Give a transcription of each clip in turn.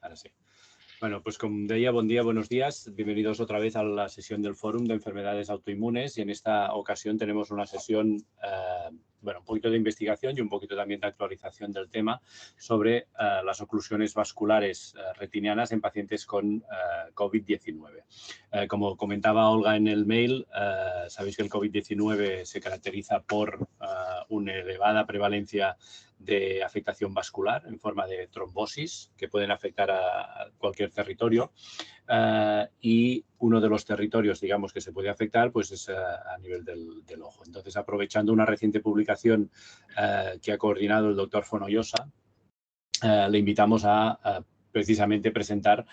Ara sí. Bueno, pues como deia, bon dia, buenos días. Bienvenidos otra vez a la sesión del Fórum de Enfermedades Autoinmunes y en esta ocasión tenemos una sesión, un poquito de investigación y un poquito también de actualización del tema sobre las oclusiones vasculares retinianas en pacientes con COVID-19. Como comentaba Olga en el mail, sabéis que el COVID-19 se caracteriza por una elevada prevalencia de afectación vascular en forma de trombosis que pueden afectar a cualquier territorio y uno de los territorios, digamos, que se puede afectar pues es a nivel del ojo. Entonces, aprovechando una reciente publicación que ha coordinado el doctor Fonollosa, le invitamos a precisamente presentar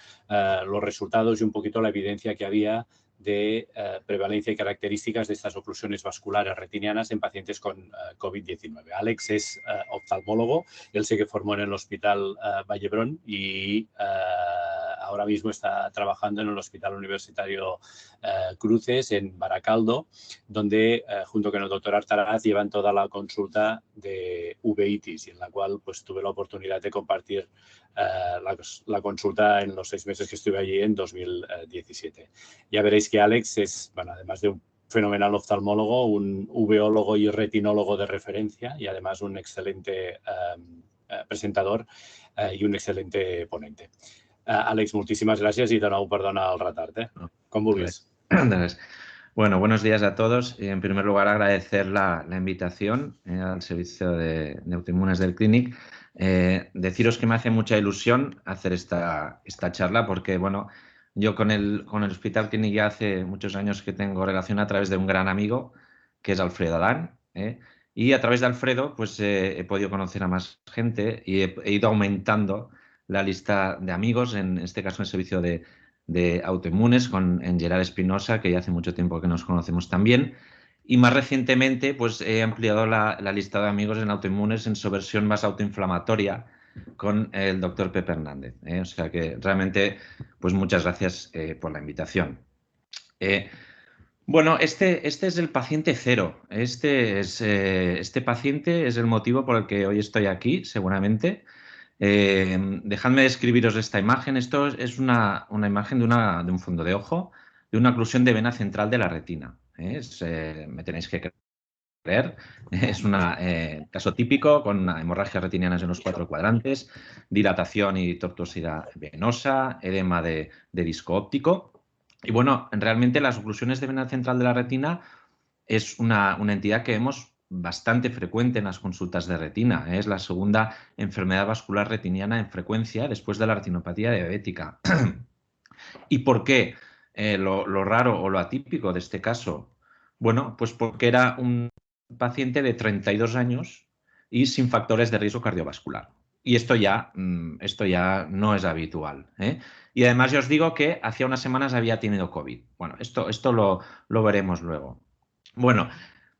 los resultados y un poquito la evidencia que había de prevalencia y características de estas oclusiones vasculares retinianas en pacientes con COVID-19. Alex es oftalmólogo, él se formó en el Hospital Vallebrón y ahora mismo está trabajando en el Hospital Universitario Cruces en Baracaldo, donde junto con el doctor Artaraz llevan toda la consulta de uveitis y en la cual pues tuve la oportunidad de compartir la consulta en los 6 meses que estuve allí en 2017. Ya veréis que Alex es, además de un fenomenal oftalmólogo, un uveólogo y retinólogo de referencia y además un excelente presentador y un excelente ponente. Alex, moltíssimes gràcies i de nou perdona el retard. Com vulguis. Bueno, buenos días a todos. En primer lugar, agradecer la invitación al servicio de autoinmunes del Clinic. Deciros que me hace mucha ilusión hacer esta charla porque, bueno, yo con el Hospital Clinic ya hace muchos años que tengo relación a través de un gran amigo, que es Alfredo Adán, y a través de Alfredo pues he podido conocer a más gente y he ido aumentando la lista de amigos, en este caso en el servicio de autoinmunes, en Gerard Espinosa, que ya hace mucho tiempo que nos conocemos también. Y más recientemente pues he ampliado la lista de amigos en autoinmunes en su versión más autoinflamatoria con el doctor Pepe Hernández. O sea que realmente pues muchas gracias por la invitación. Bueno, este es el paciente cero. Este paciente es el motivo por el que hoy estoy aquí, seguramente. Dejadme describiros esta imagen. Esto es una imagen de un fondo de ojo, de una oclusión de vena central de la retina. Me tenéis que creer. Es un caso típico con hemorragias retinianas en los 4 cuadrantes, dilatación y tortuosidad venosa, edema de disco óptico. Y bueno, realmente las oclusiones de vena central de la retina es una entidad que vemos bastante frecuente en las consultas de retina. Es la segunda enfermedad vascular retiniana en frecuencia después de la retinopatía diabética. ¿Y por qué lo raro o lo atípico de este caso? Bueno, pues porque era un paciente de 32 años y sin factores de riesgo cardiovascular. Y esto ya no es habitual. Y además ya os digo que hacía unas semanas había tenido COVID. Bueno, esto lo veremos luego. Bueno,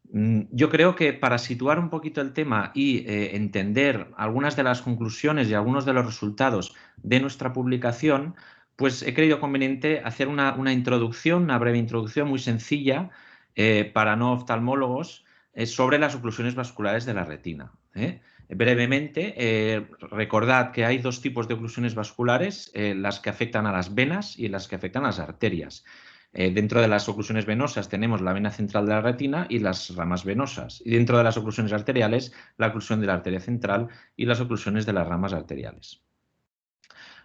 yo creo que para situar un poquito el tema y entender algunas de las conclusiones y algunos de los resultados de nuestra publicación, pues he creído conveniente hacer una introducción, una breve introducción muy sencilla para no oftalmólogos sobre las oclusiones vasculares de la retina. Brevemente, recordad que hay 2 tipos de oclusiones vasculares, las que afectan a las venas y las que afectan a las arterias. Dentro de las oclusiones venosas tenemos la vena central de la retina y las ramas venosas. Y dentro de las oclusiones arteriales, la oclusión de la arteria central y las oclusiones de las ramas arteriales.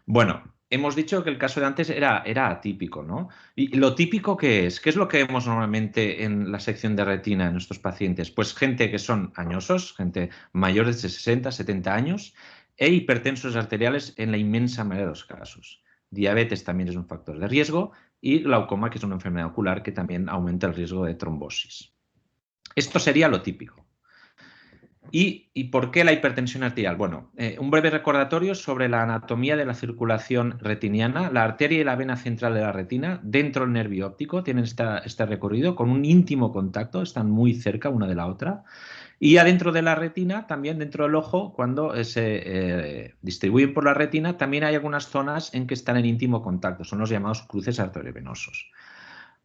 Bueno, hemos dicho que el caso de antes era atípico, ¿no? ¿Y lo típico qué es? ¿Qué es lo que vemos normalmente en la sección de retina en estos pacientes? Pues gente que son añosos, gente mayores de 60, 70 años e hipertensos arteriales en la inmensa mayoría de los casos. Diabetes también es un factor de riesgo y glaucoma, que es una enfermedad ocular que también aumenta el riesgo de trombosis. Esto sería lo típico. ¿Y por qué la hipertensión arterial? Bueno, un breve recordatorio sobre la anatomía de la circulación retiniana. La arteria y la vena central de la retina, dentro del nervio óptico, tienen este recorrido con un íntimo contacto, están muy cerca una de la otra. Y adentro de la retina, también dentro del ojo, cuando se distribuyen por la retina, también hay algunas zonas en que están en íntimo contacto. Son los llamados cruces arteriovenosos.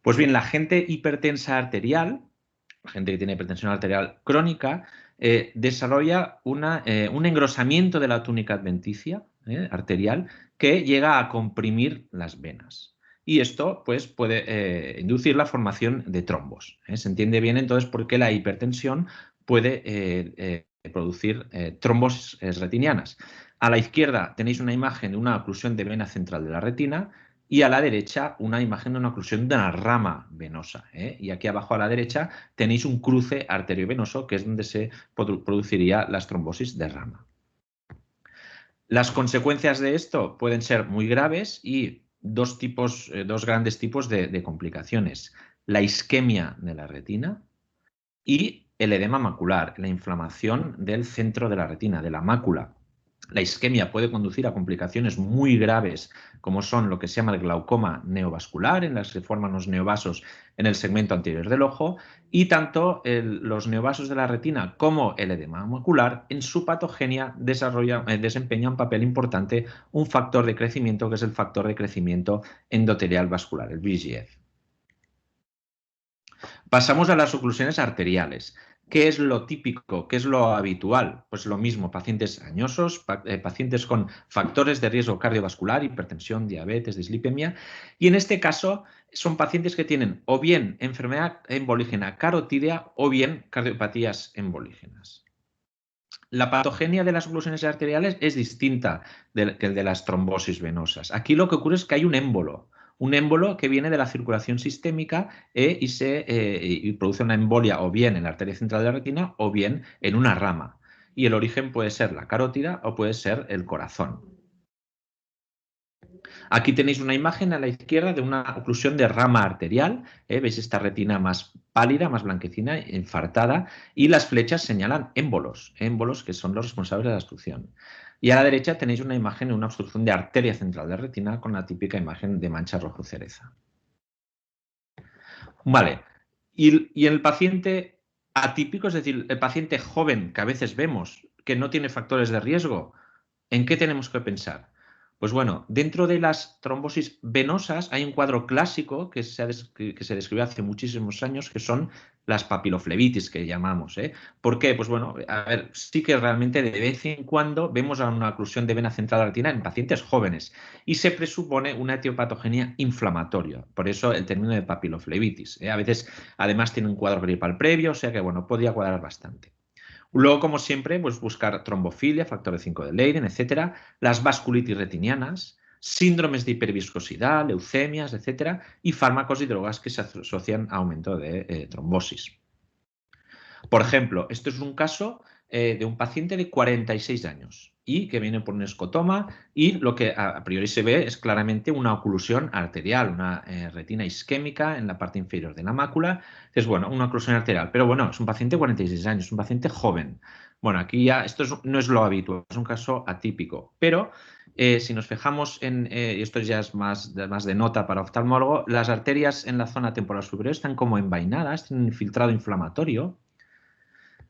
Pues bien, la gente hipertensa arterial, la gente que tiene hipertensión arterial crónica, desarrolla un engrosamiento de la túnica adventicia, arterial que llega a comprimir las venas. Y esto pues, puede inducir la formación de trombos. Se entiende bien entonces por qué la hipertensión puede producir trombosis retinianas. A la izquierda tenéis una imagen de una oclusión de vena central de la retina y a la derecha una imagen de una oclusión de una rama venosa. Y aquí abajo a la derecha tenéis un cruce arteriovenoso, que es donde se produciría las trombosis de rama. Las consecuencias de esto pueden ser muy graves y dos grandes tipos de complicaciones. La isquemia de la retina y el edema macular, la inflamación del centro de la retina, de la mácula. La isquemia puede conducir a complicaciones muy graves, como son lo que se llama el glaucoma neovascular, en las que se forman los neovasos en el segmento anterior del ojo, y tanto los neovasos de la retina como el edema macular, en su patogenia desempeñan un papel importante, un factor de crecimiento que es el factor de crecimiento endotelial vascular, el VEGF. Pasamos a las oclusiones arteriales. ¿Qué es lo típico? ¿Qué es lo habitual? Pues lo mismo, pacientes añosos, pacientes con factores de riesgo cardiovascular, hipertensión, diabetes, dislipemia. Y en este caso son pacientes que tienen o bien enfermedad embolígena carotídea o bien cardiopatías embolígenas. La patogenia de las oclusiones arteriales es distinta que el de las trombosis venosas. Aquí lo que ocurre es que hay un émbolo que viene de la circulación sistémica y produce una embolia o bien en la arteria central de la retina o bien en una rama. Y el origen puede ser la carótida o puede ser el corazón. Aquí tenéis una imagen a la izquierda de una oclusión de rama arterial. ¿Veis esta retina más pálida, más blanquecina, infartada? Y las flechas señalan émbolos que son los responsables de la obstrucción. Y a la derecha tenéis una imagen de una obstrucción de arteria central de la retina con la típica imagen de mancha rojo cereza. Vale. Y el paciente atípico, es decir, el paciente joven que a veces vemos que no tiene factores de riesgo, ¿en qué tenemos que pensar? Pues bueno, dentro de las trombosis venosas hay un cuadro clásico que se describió hace muchísimos años, que son las papiloflebitis, que llamamos. ¿Por qué? Pues bueno, a ver, sí que realmente de vez en cuando vemos una oclusión de vena central de la retina en pacientes jóvenes y se presupone una etiopatogenia inflamatoria. Por eso el término de papiloflebitis. A veces, además, tiene un cuadro gripal previo, o sea que, bueno, podría cuadrar bastante. Luego, como siempre, pues buscar trombofilia, factor de 5 de Leiden, etcétera, las vasculitis retinianas, síndromes de hiperviscosidad, leucemias, etcétera, y fármacos y drogas que se asocian a aumento de trombosis. Por ejemplo, esto es un caso de un paciente de 46 años y que viene por un escotoma y lo que a priori se ve es claramente una oclusión arterial, una retina isquémica en la parte inferior de la mácula. Es bueno, una oclusión arterial, pero bueno, es un paciente de 46 años, es un paciente joven. Bueno, aquí ya esto no es lo habitual, es un caso atípico, pero si nos fijamos y esto ya es más de nota para oftalmólogo, las arterias en la zona temporal superior están como envainadas, tienen un infiltrado inflamatorio.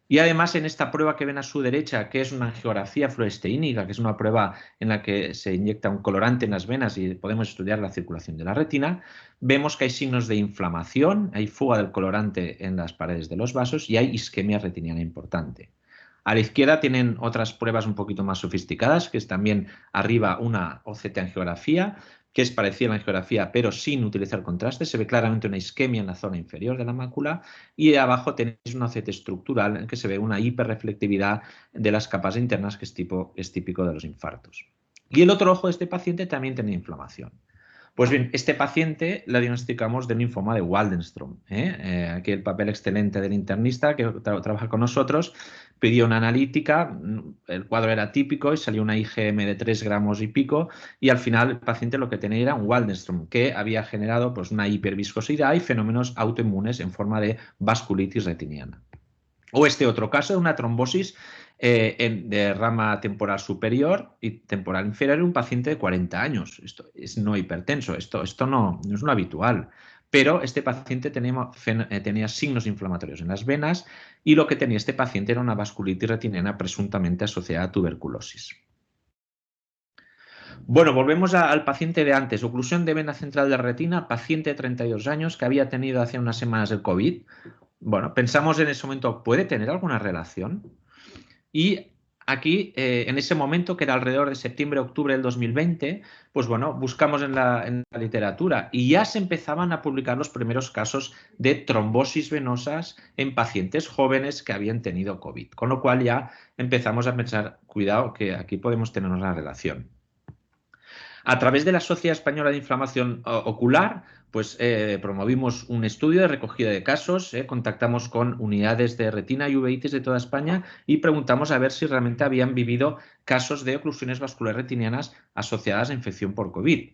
Y además en esta prueba que ven a su derecha, que es una angiografía fluoresceínica, que es una prueba en la que se inyecta un colorante en las venas y podemos estudiar la circulación de la retina, vemos que hay signos de inflamación, hay fuga del colorante en las paredes de los vasos y hay isquemia retiniana importante. A la izquierda tienen otras pruebas un poquito más sofisticadas, que es también arriba una OCT angiografía, que es parecida a la angiografía, pero sin utilizar contraste. Se ve claramente una isquemia en la zona inferior de la mácula y abajo tenéis una OCT estructural en que se ve una hiperreflectividad de las capas internas, que es típico de los infartos. Y el otro ojo de este paciente también tiene inflamación. Pues bien, este paciente le diagnosticamos de linfoma de Waldenström. Aquí el papel excelente del internista que trabaja con nosotros pidió una analítica, el cuadro era típico y salió una IgM de 3 gramos y pico y al final el paciente lo que tenía era un Waldenström que había generado pues, una hiperviscosidad y fenómenos autoinmunes en forma de vasculitis retiniana. O este otro caso de una trombosis de rama temporal superior y temporal inferior en un paciente de 40 años. Esto es no hipertenso, esto no es lo habitual. Pero este paciente tenía signos inflamatorios en las venas y lo que tenía este paciente era una vasculitis retiniana presuntamente asociada a tuberculosis. Bueno, volvemos al paciente de antes. Oclusión de vena central de la retina, paciente de 32 años que había tenido hace unas semanas el COVID. Bueno, pensamos en ese momento, ¿puede tener alguna relación? Y aquí, en ese momento, que era alrededor de septiembre-octubre del 2020, pues bueno, buscamos en la literatura y ya se empezaban a publicar los primeros casos de trombosis venosas en pacientes jóvenes que habían tenido COVID. Con lo cual ya empezamos a pensar, cuidado, que aquí podemos tener una relación. A través de la Sociedad Española de Inflamación Ocular, pues promovimos un estudio de recogida de casos, contactamos con unidades de retina y uveitis de toda España y preguntamos a ver si realmente habían vivido casos de oclusiones vasculares retinianas asociadas a infección por COVID.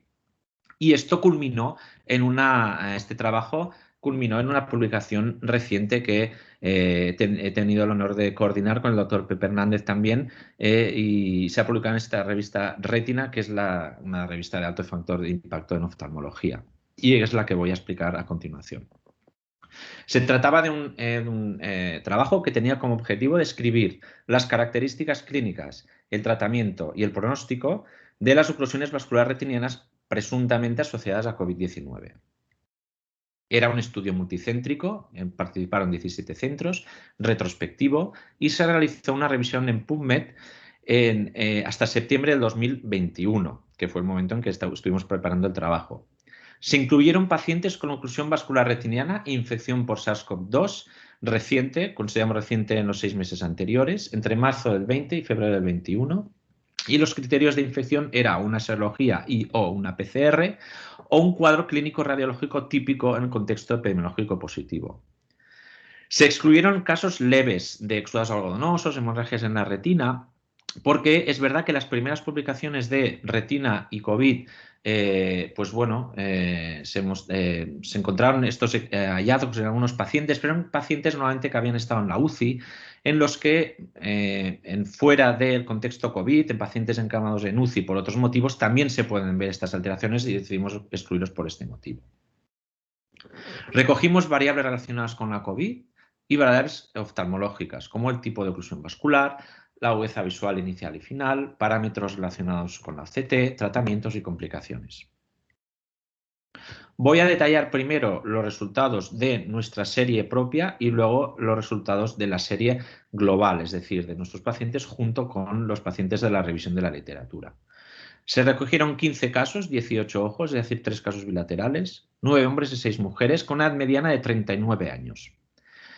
Y esto culminó en este trabajo culminó en una publicación reciente que he tenido el honor de coordinar con el doctor Pepe Hernández también, y se ha publicado en esta revista Retina, que es una revista de alto factor de impacto en oftalmología, y es la que voy a explicar a continuación. Se trataba de un trabajo que tenía como objetivo describir las características clínicas, el tratamiento y el pronóstico de las oclusiones vasculares retinianas presuntamente asociadas a COVID-19. Era un estudio multicéntrico, participaron 17 centros, retrospectivo, y se realizó una revisión en PubMed hasta septiembre del 2021, que fue el momento en que estuvimos preparando el trabajo. Se incluyeron pacientes con oclusión vascular retiniana e infección por SARS-CoV-2 reciente, consideramos reciente en los 6 meses anteriores, entre marzo del 20 y febrero del 21. Y los criterios de infección era una serología y o una PCR o un cuadro clínico radiológico típico en el contexto epidemiológico positivo. Se excluyeron casos leves de exudados algodonosos, hemorragias en la retina, porque es verdad que las primeras publicaciones de retina y COVID, pues bueno, se encontraron estos hallazgos en algunos pacientes, pero en pacientes normalmente que habían estado en la UCI, en los que fuera del contexto COVID, en pacientes encamados en UCI por otros motivos, también se pueden ver estas alteraciones y decidimos excluirlos por este motivo. Recogimos variables relacionadas con la COVID y variables oftalmológicas, como el tipo de oclusión vascular, la agudeza visual inicial y final, parámetros relacionados con la OCT, tratamientos y complicaciones. Voy a detallar primero los resultados de nuestra serie propia y luego los resultados de la serie global, es decir, de nuestros pacientes junto con los pacientes de la revisión de la literatura. Se recogieron 15 casos, 18 ojos, es decir, 3 casos bilaterales, 9 hombres y 6 mujeres, con una edad mediana de 39 años.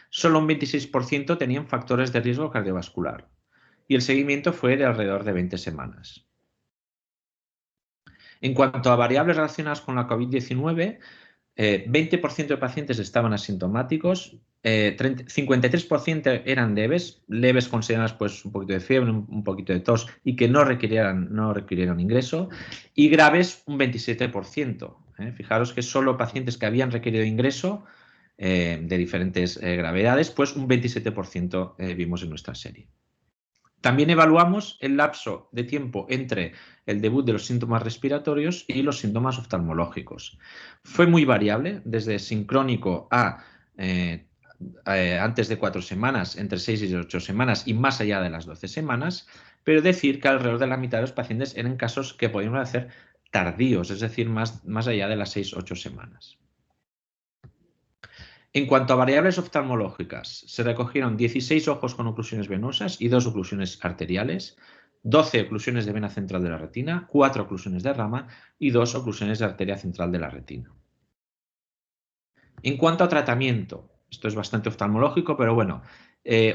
Solo un 26% tenían factores de riesgo cardiovascular y el seguimiento fue de alrededor de 20 semanas. En cuanto a variables relacionadas con la COVID-19, 20% de pacientes estaban asintomáticos, 53% eran leves consideradas pues un poquito de fiebre, un poquito de tos y que no requirieron ingreso, y graves un 27%. Fijaros que solo pacientes que habían requerido ingreso de diferentes gravedades, pues un 27% vimos en nuestra serie. También evaluamos el lapso de tiempo entre el debut de los síntomas respiratorios y los síntomas oftalmológicos. Fue muy variable, desde sincrónico a antes de 4 semanas, entre 6 y 8 semanas y más allá de las 12 semanas, pero decir que alrededor de la mitad de los pacientes eran casos que podían ser tardíos, es decir, más allá de las 6-8 semanas. En cuanto a variables oftalmológicas, se recogieron 16 ojos con oclusiones venosas y 2 oclusiones arteriales, 12 oclusiones de vena central de la retina, 4 oclusiones de rama y 2 oclusiones de arteria central de la retina. En cuanto a tratamiento, esto es bastante oftalmológico, pero bueno,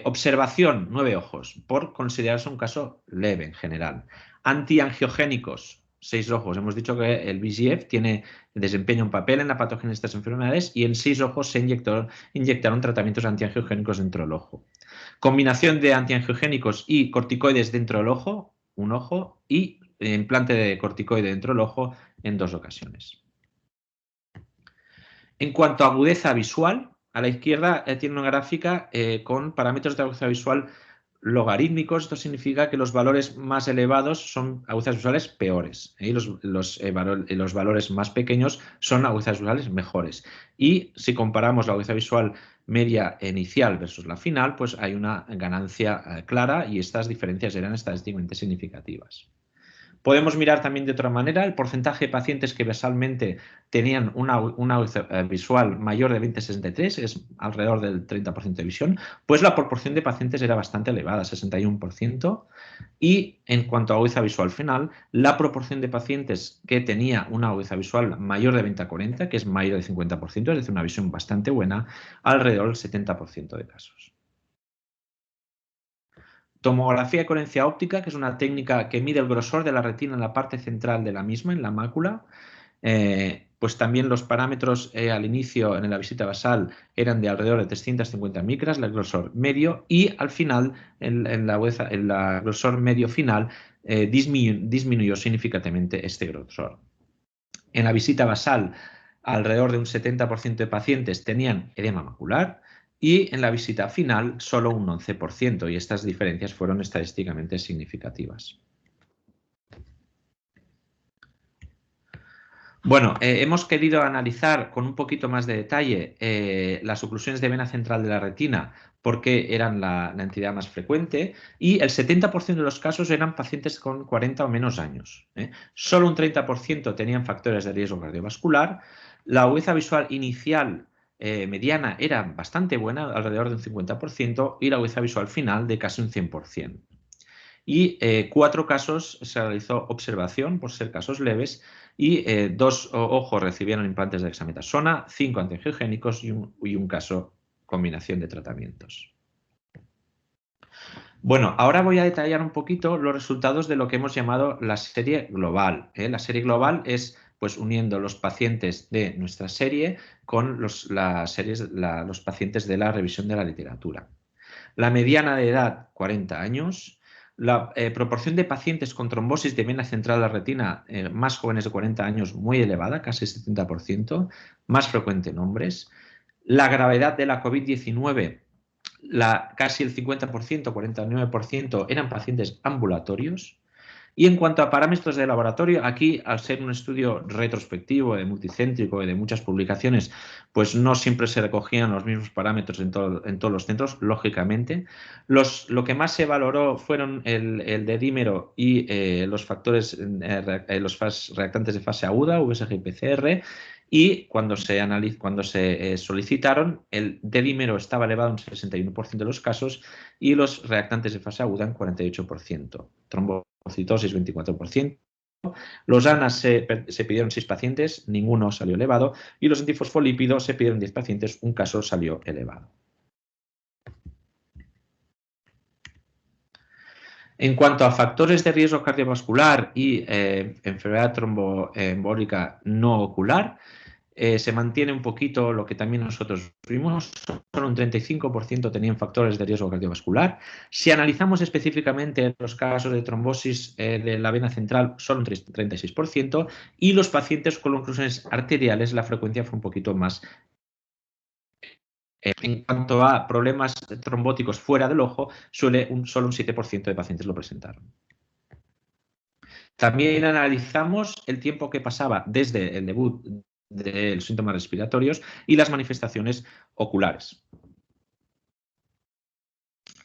observación, 9 ojos, por considerarse un caso leve en general. Antiangiogénicos, 6 ojos. Hemos dicho que el VEGF desempeña un papel en la patogenia de estas enfermedades y en 6 ojos se inyectaron tratamientos antiangiogénicos dentro del ojo. Combinación de antiangiogénicos y corticoides dentro del ojo, un ojo, y implante de corticoide dentro del ojo en 2 ocasiones. En cuanto a agudeza visual, a la izquierda tiene una gráfica con parámetros de agudeza visual logarítmicos. Esto significa que los valores más elevados son agudezas visuales peores y los valores más pequeños son agudezas visuales mejores. Y si comparamos la agudeza visual media inicial versus la final, pues hay una ganancia clara y estas diferencias eran estadísticamente significativas. Podemos mirar también de otra manera el porcentaje de pacientes que basalmente tenían una visual mayor de 20/63, es alrededor del 30% de visión, pues la proporción de pacientes era bastante elevada, 61%. Y en cuanto a agudeza visual final, la proporción de pacientes que tenía una agudeza visual mayor de 20/40, que es mayor del 50%, es decir, una visión bastante buena, alrededor del 70% de casos. Tomografía de coherencia óptica, que es una técnica que mide el grosor de la retina en la parte central de la misma, en la mácula. Pues también los parámetros al inicio en la visita basal eran de alrededor de 350 micras, el grosor medio, y al final, en la grosor medio final, disminuyó significativamente este grosor. En la visita basal, alrededor de un 70% de pacientes tenían edema macular, y en la visita final solo un 11%, y estas diferencias fueron estadísticamente significativas. Bueno, hemos querido analizar con un poquito más de detalle las oclusiones de vena central de la retina porque eran la entidad más frecuente, y el 70% de los casos eran pacientes con 40 o menos años. Solo un 30% tenían factores de riesgo cardiovascular. La agudeza visual inicial mediana era bastante buena, alrededor de un 50%, y la agudeza visual final de casi un 100%. Y 4 casos se realizó observación por ser casos leves, y 2 ojos recibieron implantes de dexametasona, 5 antiangiogénicos y un caso combinación de tratamientos. Bueno, ahora voy a detallar un poquito los resultados de lo que hemos llamado la serie global. La serie global es pues uniendo los pacientes de nuestra serie con los pacientes de la revisión de la literatura. La mediana de edad, 40 años. La proporción de pacientes con trombosis de vena central de la retina más jóvenes de 40 años muy elevada, casi 70%, más frecuente en hombres. La gravedad de la COVID-19, casi el 50%, 49%, eran pacientes ambulatorios. Y en cuanto a parámetros de laboratorio, aquí, al ser un estudio retrospectivo, multicéntrico y de muchas publicaciones, pues no siempre se recogían los mismos parámetros en todos los centros, lógicamente. Lo que más se valoró fueron el dedímero y los factores, los reactantes de fase aguda, VSG y PCR. Y cuando se solicitaron, el dedímero estaba elevado en 61% de los casos y los reactantes de fase aguda en 48%. Trombocitosis 24%. Los ANAS se pidieron 6 pacientes, ninguno salió elevado, y los antifosfolípidos se pidieron 10 pacientes, un caso salió elevado. En cuanto a factores de riesgo cardiovascular y enfermedad tromboembólica no ocular, se mantiene un poquito lo que también nosotros vimos, solo un 35% tenían factores de riesgo cardiovascular. Si analizamos específicamente los casos de trombosis de la vena central, solo un 36%, y los pacientes con oclusiones arteriales, la frecuencia fue un poquito más. En cuanto a problemas trombóticos fuera del ojo, solo un 7% de pacientes lo presentaron. También analizamos el tiempo que pasaba desde el debut de los síntomas respiratorios y las manifestaciones oculares.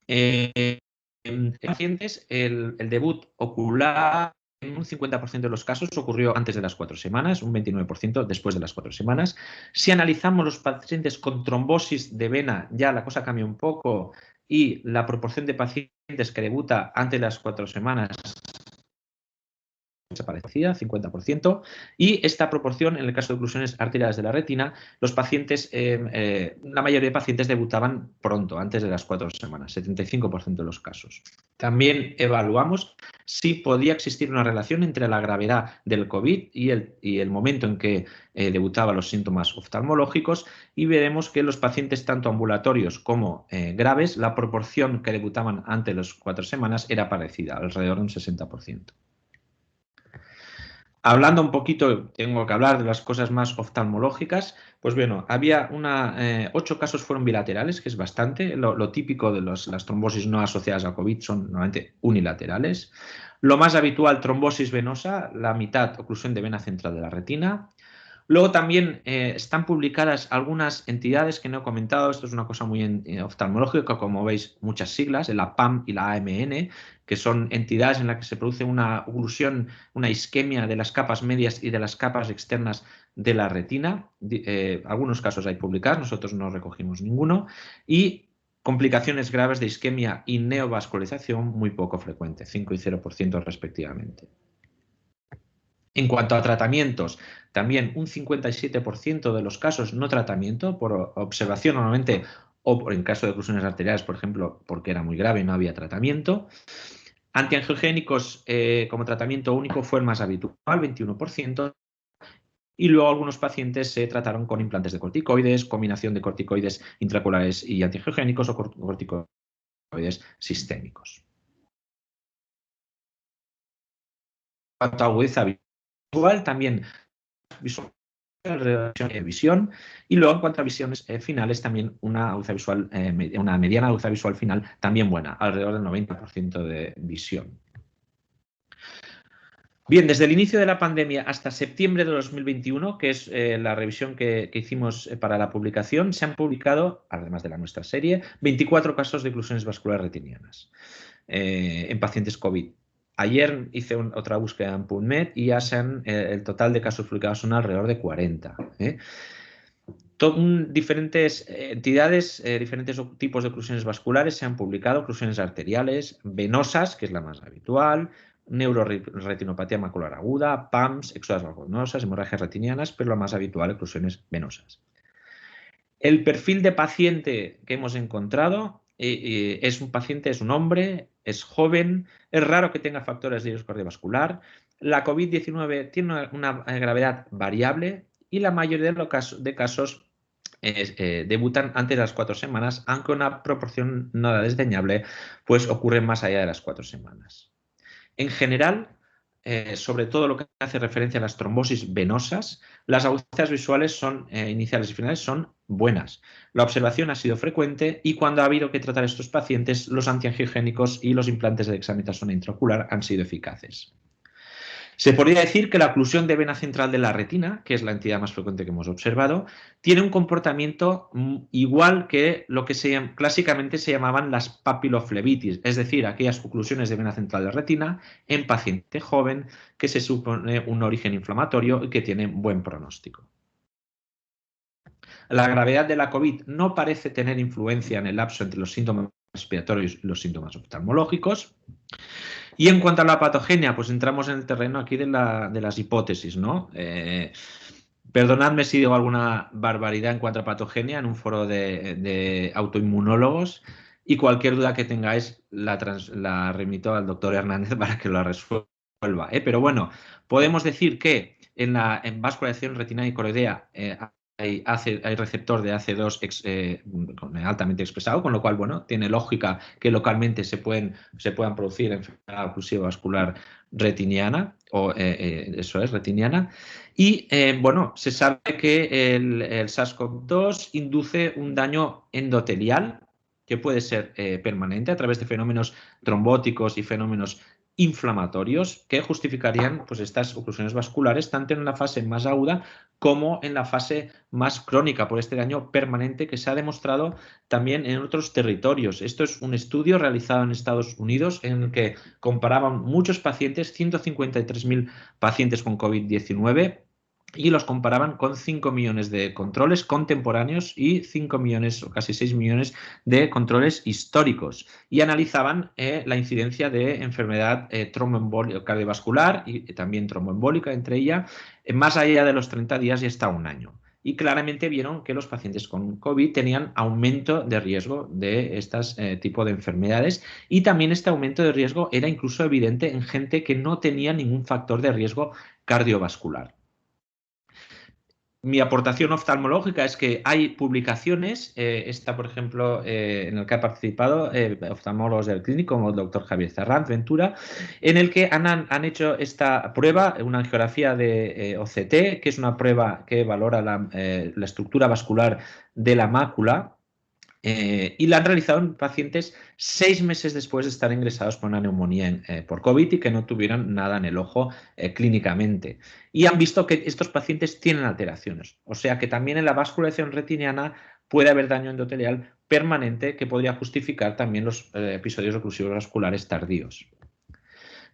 En pacientes, el debut ocular en un 50% de los casos ocurrió antes de las 4 semanas, un 29% después de las 4 semanas. Si analizamos los pacientes con trombosis de vena, ya la cosa cambia un poco, y la proporción de pacientes que debuta antes de las 4 semanas desaparecida, 50%, y esta proporción, en el caso de oclusiones arteriales de la retina, los pacientes, la mayoría de pacientes debutaban pronto, antes de las 4 semanas, 75% de los casos. También evaluamos si podía existir una relación entre la gravedad del COVID y el momento en que debutaban los síntomas oftalmológicos, y veremos que los pacientes tanto ambulatorios como graves, la proporción que debutaban antes de las 4 semanas era parecida, alrededor de un 60%. Hablando un poquito, tengo que hablar de las cosas más oftalmológicas. Pues bueno, había 8 casos fueron bilaterales, que es bastante. Lo típico de las trombosis no asociadas al COVID son normalmente unilaterales. Lo más habitual, trombosis venosa, la mitad oclusión de vena central de la retina. Luego también están publicadas algunas entidades que no he comentado, esto es una cosa muy oftalmológica, como veis muchas siglas, la PAM y la AMN, que son entidades en las que se produce una oclusión, una isquemia de las capas medias y de las capas externas de la retina. Algunos casos hay publicados, nosotros no recogimos ninguno. Y complicaciones graves de isquemia y neovascularización muy poco frecuente, 5 y 0% respectivamente. En cuanto a tratamientos, también un 57% de los casos no tratamiento por observación normalmente o en caso de oclusiones arteriales, por ejemplo, porque era muy grave y no había tratamiento. Antiangiogénicos como tratamiento único fue el más habitual, 21%. Y luego algunos pacientes se trataron con implantes de corticoides, combinación de corticoides intraoculares y antiangiogénicos o corticoides sistémicos. En cuanto a agudeza visual, también visión, y luego en cuanto a visiones finales, también una agudeza visual, una mediana agudeza visual final también buena, alrededor del 90% de visión. Bien, desde el inicio de la pandemia hasta septiembre de 2021, que es la revisión que hicimos para la publicación, se han publicado, además de la nuestra serie, 24 casos de oclusiones vasculares retinianas en pacientes COVID. Ayer hice otra búsqueda en PubMed y ya el total de casos publicados son alrededor de 40. Diferentes entidades, diferentes tipos de oclusiones vasculares se han publicado, oclusiones arteriales, venosas, que es la más habitual, neuroretinopatía macular aguda, PAMS, exudas valvulosas, hemorragias retinianas, pero lo más habitual, oclusiones venosas. El perfil de paciente que hemos encontrado es un paciente, es un hombre, es joven, es raro que tenga factores de riesgo cardiovascular. La COVID-19 tiene una gravedad variable y la mayoría de casos debutan antes de las 4 semanas, aunque una proporción nada desdeñable, pues ocurre más allá de las 4 semanas. En general, sobre todo lo que hace referencia a las trombosis venosas, las agudezas visuales iniciales y finales son buenas. La observación ha sido frecuente y cuando ha habido que tratar a estos pacientes, los antiangiogénicos y los implantes de dexametasona intraocular han sido eficaces. Se podría decir que la oclusión de vena central de la retina, que es la entidad más frecuente que hemos observado, tiene un comportamiento igual que lo que clásicamente se llamaban las papiloflebitis, es decir, aquellas oclusiones de vena central de la retina en paciente joven que se supone un origen inflamatorio y que tiene buen pronóstico. La gravedad de la COVID no parece tener influencia en el lapso entre los síntomas respiratorios y los síntomas oftalmológicos. Y en cuanto a la patogenia, pues entramos en el terreno aquí de las hipótesis, ¿no? Perdonadme si digo alguna barbaridad en cuanto a patogenia en un foro de autoinmunólogos y cualquier duda que tengáis la remito al doctor Hernández para que lo resuelva. Pero bueno, podemos decir que en vascularización retinal y coroidea hay receptor de AC2 altamente expresado, con lo cual, bueno, tiene lógica que localmente se puedan producir enfermedad oclusiva vascular retiniana, eso es, retiniana. Y, bueno, se sabe que el SARS-CoV-2 induce un daño endotelial que puede ser permanente a través de fenómenos trombóticos y fenómenos inflamatorios que justificarían pues, estas oclusiones vasculares tanto en la fase más aguda como en la fase más crónica por este daño permanente que se ha demostrado también en otros territorios. Esto es un estudio realizado en Estados Unidos en el que comparaban muchos pacientes, 153.000 pacientes con COVID-19, y los comparaban con 5 millones de controles contemporáneos y 5 millones o casi 6 millones de controles históricos y analizaban la incidencia de enfermedad tromboembólica cardiovascular y también tromboembólica entre ellas más allá de los 30 días y hasta un año. Y claramente vieron que los pacientes con COVID tenían aumento de riesgo de este tipo de enfermedades y también este aumento de riesgo era incluso evidente en gente que no tenía ningún factor de riesgo cardiovascular. Mi aportación oftalmológica es que hay publicaciones, esta por ejemplo en el que ha participado oftalmólogos del clínico como el doctor Javier Zarranz Ventura, en el que han hecho esta prueba, una angiografía de OCT, que es una prueba que valora la estructura vascular de la mácula y la han realizado en pacientes 6 meses después de estar ingresados por una neumonía por COVID y que no tuvieran nada en el ojo clínicamente. Y han visto que estos pacientes tienen alteraciones. O sea que también en la vascularización retiniana puede haber daño endotelial permanente que podría justificar también los episodios oclusivos vasculares tardíos.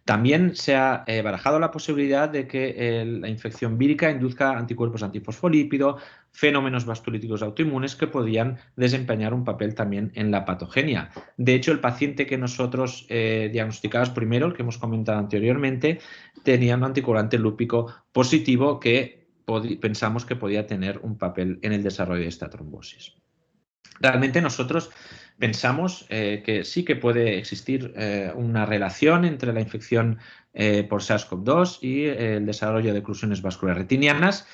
También se ha barajado la posibilidad de que la infección vírica induzca anticuerpos antifosfolípido, fenómenos vasculíticos autoinmunes que podían desempeñar un papel también en la patogenia. De hecho, el paciente que nosotros diagnosticamos primero, el que hemos comentado anteriormente, tenía un anticoagulante lúpico positivo que pensamos que podía tener un papel en el desarrollo de esta trombosis. Realmente nosotros pensamos que sí que puede existir una relación entre la infección por SARS-CoV-2 y el desarrollo de oclusiones vasculares retinianas.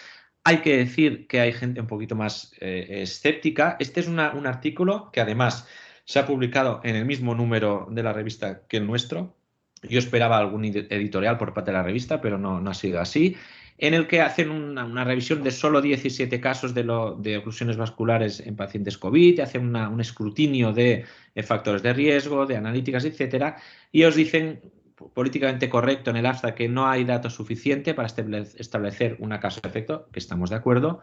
Hay que decir que hay gente un poquito más escéptica. Este es un artículo que además se ha publicado en el mismo número de la revista que el nuestro. Yo esperaba algún editorial por parte de la revista, pero no ha sido así, en el que hacen una revisión de solo 17 casos de oclusiones vasculares en pacientes COVID, hacen un escrutinio de factores de riesgo, de analíticas, etcétera, y os dicen políticamente correcto en el abstract que no hay datos suficientes para establecer una causa-efecto, que estamos de acuerdo,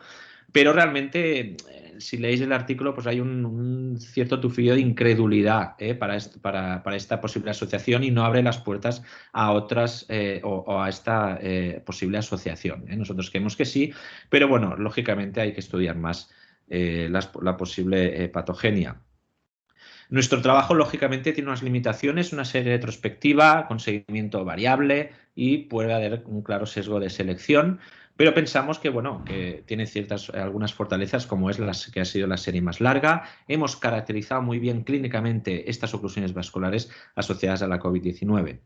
pero realmente, si leéis el artículo, pues hay un cierto tufillo de incredulidad para esta posible asociación y no abre las puertas a otras o a esta posible asociación. Nosotros creemos que sí, pero bueno, lógicamente hay que estudiar más la posible patogenia. Nuestro trabajo, lógicamente, tiene unas limitaciones, una serie retrospectiva, con seguimiento variable y puede haber un claro sesgo de selección, pero pensamos que, bueno, que tiene algunas fortalezas, como es que ha sido la serie más larga. Hemos caracterizado muy bien clínicamente estas oclusiones vasculares asociadas a la COVID-19.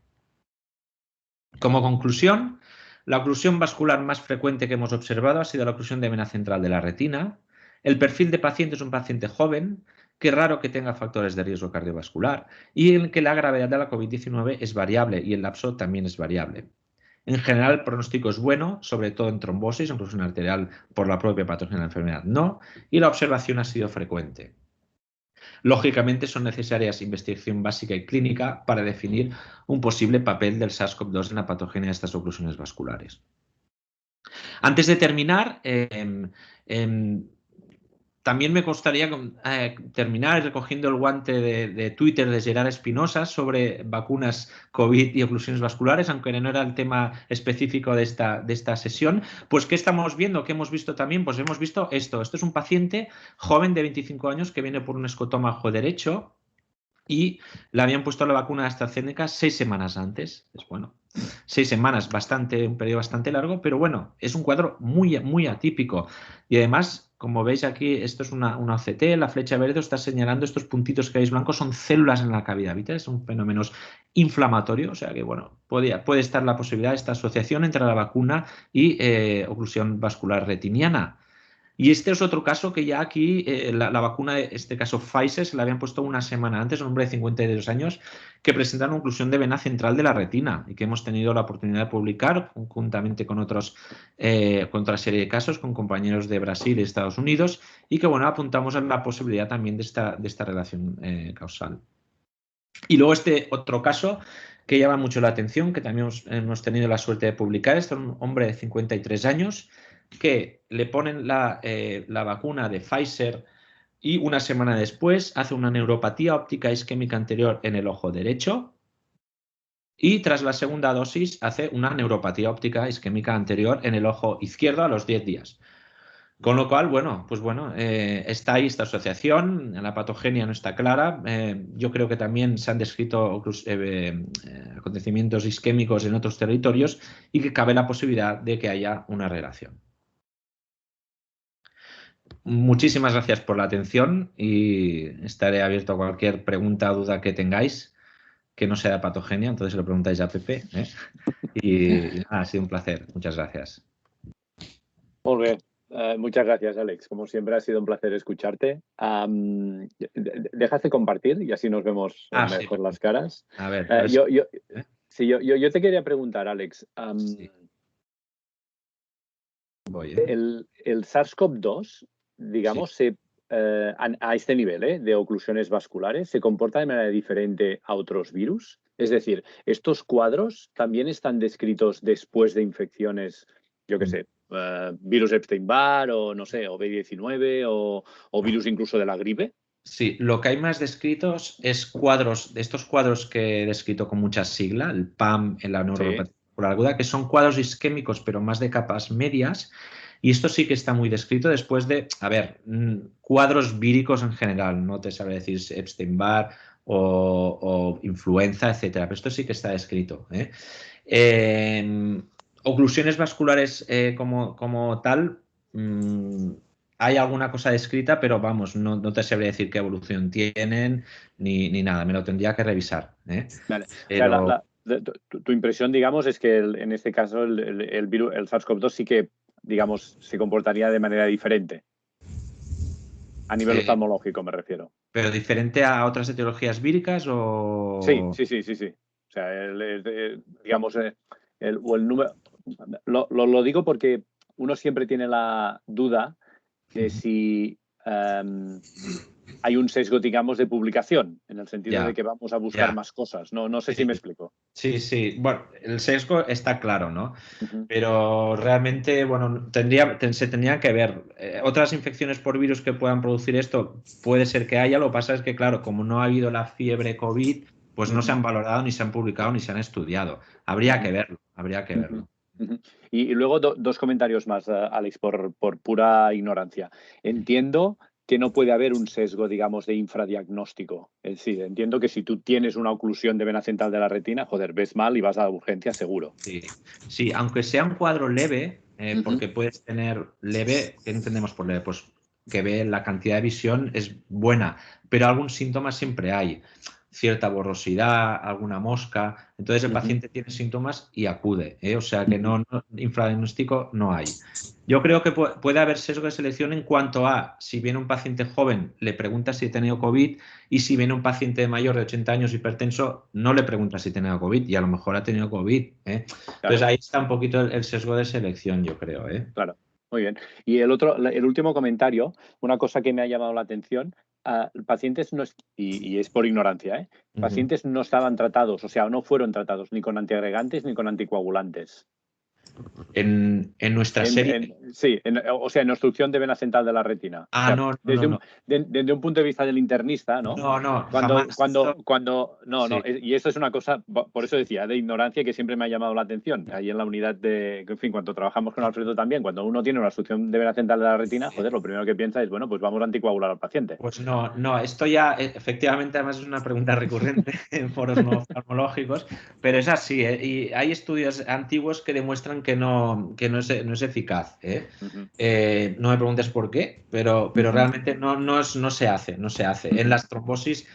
Como conclusión, la oclusión vascular más frecuente que hemos observado ha sido la oclusión de vena central de la retina. El perfil de paciente es un paciente joven, que es raro que tenga factores de riesgo cardiovascular y en el que la gravedad de la COVID-19 es variable y el lapso también es variable. En general, el pronóstico es bueno, sobre todo en trombosis, oclusión arterial por la propia patología de la enfermedad no, y la observación ha sido frecuente. Lógicamente, son necesarias investigación básica y clínica para definir un posible papel del SARS-CoV-2 en la patogenia de estas oclusiones vasculares. Antes de terminar, también me gustaría terminar recogiendo el guante de Twitter de Gerard Espinosa sobre vacunas COVID y oclusiones vasculares, aunque no era el tema específico de esta sesión. Pues, ¿qué estamos viendo? ¿Qué hemos visto también? Pues hemos visto esto. Esto es un paciente joven de 25 años que viene por un escotoma ojo derecho y le habían puesto la vacuna de AstraZeneca 6 semanas antes. Es bueno, 6 semanas, un periodo bastante largo, pero bueno, es un cuadro muy, muy atípico. Y además, como veis aquí, esto es una OCT, la flecha verde está señalando estos puntitos que veis blancos, son células en la cavidad vital, son fenómenos inflamatorios, o sea que bueno, puede estar la posibilidad de esta asociación entre la vacuna y oclusión vascular retiniana. Y este es otro caso que ya aquí la vacuna, en este caso Pfizer, se la habían puesto una semana antes, un hombre de 52 años, que presenta una oclusión de vena central de la retina y que hemos tenido la oportunidad de publicar conjuntamente con con otra serie de casos, con compañeros de Brasil y Estados Unidos, y que bueno, apuntamos a la posibilidad también de esta relación causal. Y luego este otro caso que llama mucho la atención, que también hemos tenido la suerte de publicar, es un hombre de 53 años que le ponen la vacuna de Pfizer y una semana después hace una neuropatía óptica isquémica anterior en el ojo derecho y tras la segunda dosis hace una neuropatía óptica isquémica anterior en el ojo izquierdo a los 10 días. Con lo cual, bueno, pues bueno, está ahí esta asociación, la patogenia no está clara. Yo creo que también se han descrito acontecimientos isquémicos en otros territorios y que cabe la posibilidad de que haya una relación. Muchísimas gracias por la atención y estaré abierto a cualquier pregunta o duda que tengáis, que no sea de patogenia, entonces lo preguntáis a Pepe. Y nada, ha sido un placer. Muchas gracias. Molt bé. Muchas gracias, Alex. Como siempre, ha sido un placer escucharte. Dejas de compartir y así nos vemos mejor sí. las caras. A ver, Sí, yo te quería preguntar, Alex. Sí. Voy, El SARS-CoV-2, digamos, Sí. a este nivel de oclusiones vasculares se comporta de manera diferente a otros virus? Es decir, ¿estos cuadros también están descritos después de infecciones, yo qué sé, virus Epstein-Barr o no sé, o B19 o virus incluso de la gripe? Sí, lo que hay más descritos es cuadros, de estos cuadros que he descrito con mucha sigla, el PAM, en la neuropatía muscular aguda, que son cuadros isquémicos, pero más de capas medias. Y esto sí que está muy descrito después de, a ver, cuadros víricos en general, no te sabré decir Epstein-Barr o influenza, etcétera, pero esto sí que está descrito. Oclusiones vasculares como tal. Hay alguna cosa descrita, pero vamos, no te sabría decir qué evolución tienen ni nada, me lo tendría que revisar. Vale. Pero... O sea, tu impresión, digamos, es que en este caso el virus, el SARS-CoV-2 sí que, digamos, se comportaría de manera diferente. A nivel oftalmológico me refiero. ¿Pero diferente a otras etiologías víricas o...? Sí. O sea, digamos, o el número... Lo digo porque uno siempre tiene la duda de si hay un sesgo, digamos, de publicación, en el sentido de que vamos a buscar más cosas. No sé si me explico. Sí. Bueno, el sesgo está claro, ¿no? Pero realmente, bueno, se tendría que ver. Otras infecciones por virus que puedan producir esto, puede ser que haya. Lo que pasa es que, claro, como no ha habido la fiebre COVID, pues no se han valorado, ni se han publicado, ni se han estudiado. Habría que verlo. Y luego dos comentarios más, Alex, por pura ignorancia. Entiendo que no puede haber un sesgo, digamos, de infradiagnóstico. Es decir, entiendo que si tú tienes una oclusión de vena central de la retina, joder, ves mal y vas a la urgencia seguro. Sí, aunque sea un cuadro leve, porque puedes tener leve, ¿qué entendemos por leve? Pues que ve la cantidad de visión es buena, pero algún síntoma siempre hay. Cierta borrosidad, alguna mosca. Entonces el paciente tiene síntomas y acude. O sea que infradiagnóstico no hay. Yo creo que puede haber sesgo de selección en cuanto a si viene un paciente joven, le pregunta si ha tenido COVID, y si viene un paciente mayor de 80 años hipertenso, no le pregunta si ha tenido COVID y a lo mejor ha tenido COVID. Entonces ahí está un poquito el sesgo de selección, yo creo. Claro, muy bien. Y el último comentario, una cosa que me ha llamado la atención, pacientes no, y es por ignorancia, pacientes no estaban tratados, o sea, no fueron tratados ni con antiagregantes ni con anticoagulantes. En nuestra serie. O sea, en obstrucción de vena central de la retina. O sea, No. desde un punto de vista del internista, ¿no? No, jamás. Y esto es una cosa, por eso decía, de ignorancia, que siempre me ha llamado la atención. Ahí en la unidad en fin, cuando trabajamos con Alfredo también, cuando uno tiene una obstrucción de vena central de la retina, joder, lo primero que piensa es, bueno, pues vamos a anticoagular al paciente. Pues no, esto ya efectivamente además es una pregunta recurrente en foros no oftalmológicos, pero es así, y hay estudios antiguos que demuestran que no es eficaz. No me preguntes por qué, pero realmente no se hace. En las trombosis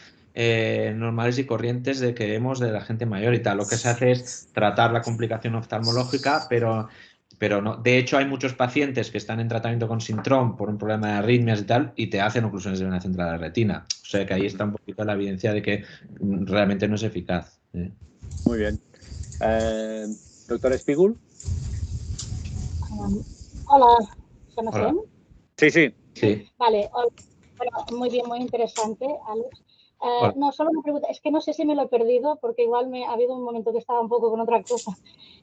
normales y corrientes que vemos de la gente mayor y tal, lo que se hace es tratar la complicación oftalmológica, pero no. De hecho, hay muchos pacientes que están en tratamiento con Sintrom por un problema de arritmias y tal, y te hacen oclusiones de vena central de la retina. O sea que ahí está un poquito la evidencia de que realmente no es eficaz. Muy bien. Doctor Espígul. Hola, ¿se me oyen? Sí. Vale, bueno, muy bien, muy interesante, Alex. No, solo una pregunta, es que no sé si me lo he perdido porque igual ha habido un momento que estaba un poco con otra cosa